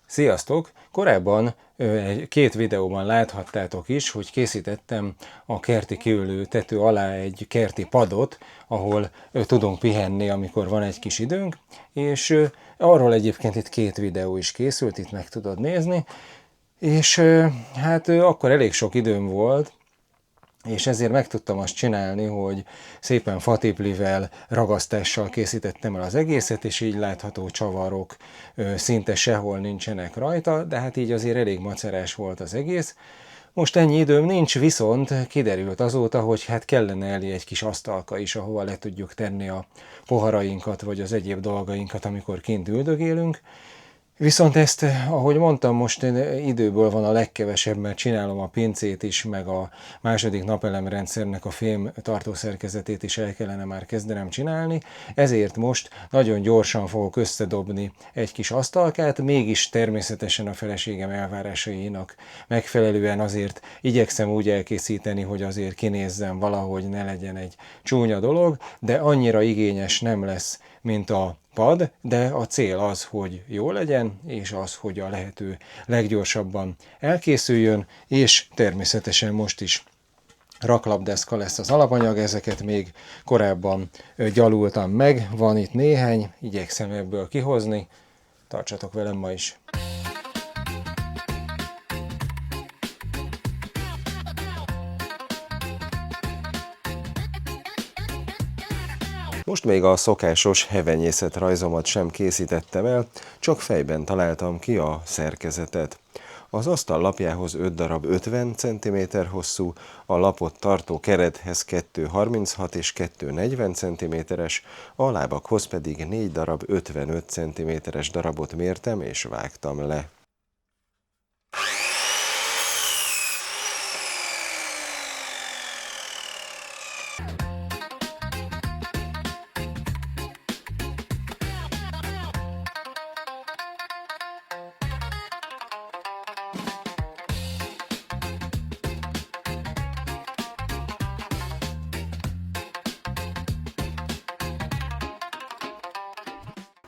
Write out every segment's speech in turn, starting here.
Sziasztok! Korábban két videóban láthattátok is, hogy készítettem a kerti kiülő tető alá egy kerti padot, ahol tudunk pihenni, amikor van egy kis időnk, és arról egyébként itt két videó is készült, itt meg tudod nézni, és hát akkor elég sok időm volt, és ezért meg tudtam azt csinálni, hogy szépen fatiplivel, ragasztással készítettem el az egészet, és így látható csavarok szinte sehol nincsenek rajta, de hát így azért elég macerás volt az egész. Most ennyi időm nincs, viszont kiderült azóta, hogy hát kellene elé egy kis asztalka is, ahova le tudjuk tenni a poharainkat, vagy az egyéb dolgainkat, amikor kint üldögélünk. Viszont ezt, ahogy mondtam, most időből van a legkevesebb, mert csinálom a pincét is, meg a második napelemrendszernek a fém tartószerkezetét is el kellene már kezdenem csinálni, ezért most nagyon gyorsan fogok összedobni egy kis asztalkát, mégis természetesen a feleségem elvárásainak megfelelően azért igyekszem úgy elkészíteni, hogy azért kinézzem valahogy, ne legyen egy csúnya dolog, de annyira igényes nem lesz, mint a pad, de a cél az, hogy jó legyen, és az, hogy a lehető leggyorsabban elkészüljön, és természetesen most is raklapdeszka lesz az alapanyag, ezeket még korábban gyalultam meg, van itt néhány, igyekszem ebből kihozni, tartsatok velem ma is! Most még a szokásos hevenyészet rajzomat sem készítettem el, csak fejben találtam ki a szerkezetet. Az asztal lapjához 5 darab 50 cm hosszú, a lapot tartó kerethez 2,36 és 2,40 cm-es, a lábakhoz pedig 4 darab 55 cm-es darabot mértem és vágtam le.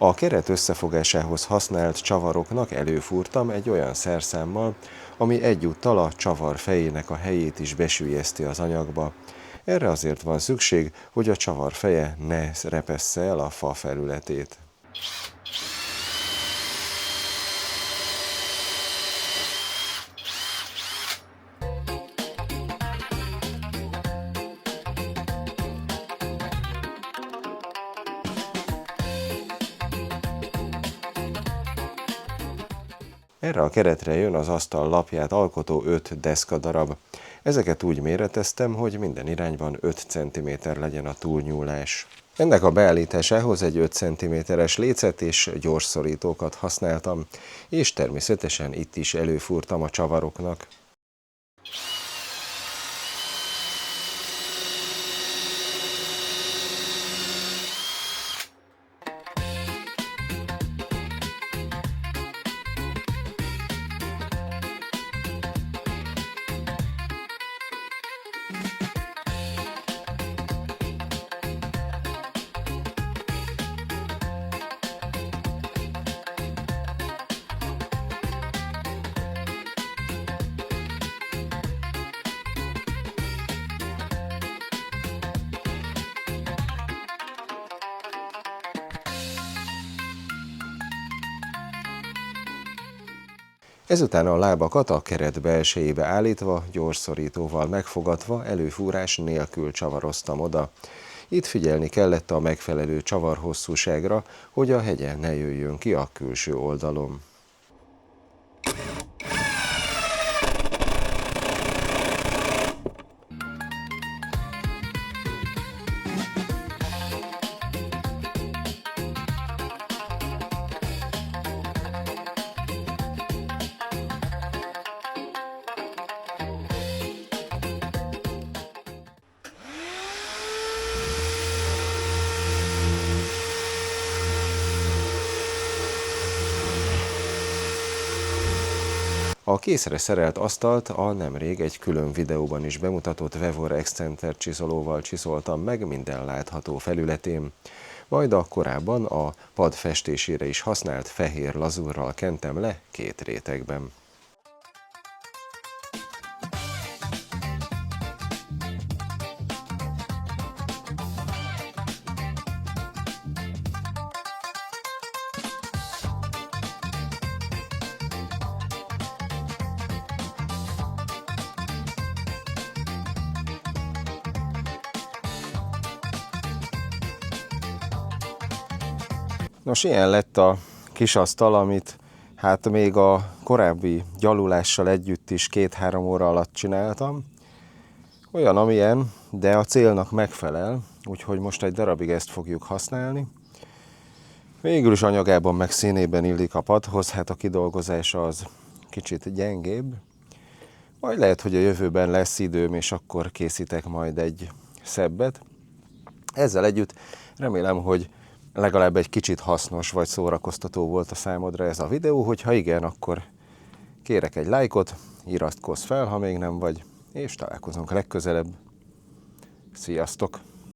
A keret összefogásához használt csavaroknak előfúrtam egy olyan szerszámmal, ami egyúttal a csavar fejének a helyét is besüllyeszti az anyagba. Erre azért van szükség, hogy a csavar feje ne repessze el a fa felületét. Erre a keretre jön az asztal lapját alkotó 5 deszka darab. Ezeket úgy méreteztem, hogy minden irányban 5 cm legyen a túlnyúlás. Ennek a beállításához egy 5 cm-es lécet és gyorsszorítókat használtam, és természetesen itt is előfúrtam a csavaroknak. Ezután a lábakat a keret belsejébe állítva, gyorsszorítóval megfogatva, előfúrás nélkül csavaroztam oda. Itt figyelni kellett a megfelelő csavarhosszúságra, hogy a hegye ne jöjjön ki a külső oldalon. A készre szerelt asztalt a nemrég egy külön videóban is bemutatott Vevor Extender csiszolóval csiszoltam meg minden látható felületén. majd a korábban a pad festésére is használt fehér lazúrral kentem le 2 rétegben. Nos, ilyen lett a kis asztal, amit hát még a korábbi gyalulással együtt is 2-3 óra alatt csináltam. Olyan, amilyen, de a célnak megfelel, úgyhogy most egy darabig ezt fogjuk használni. Végül is anyagában meg színében illik a padhoz, hát a kidolgozása az kicsit gyengébb. Majd lehet, hogy a jövőben lesz időm, és akkor készítek majd egy szebbet. Ezzel együtt remélem, hogy legalább egy kicsit hasznos vagy szórakoztató volt a számodra ez a videó. Hogyha igen, akkor kérek egy lájkot, iratkozz fel, ha még nem vagy, és találkozunk legközelebb. Sziasztok!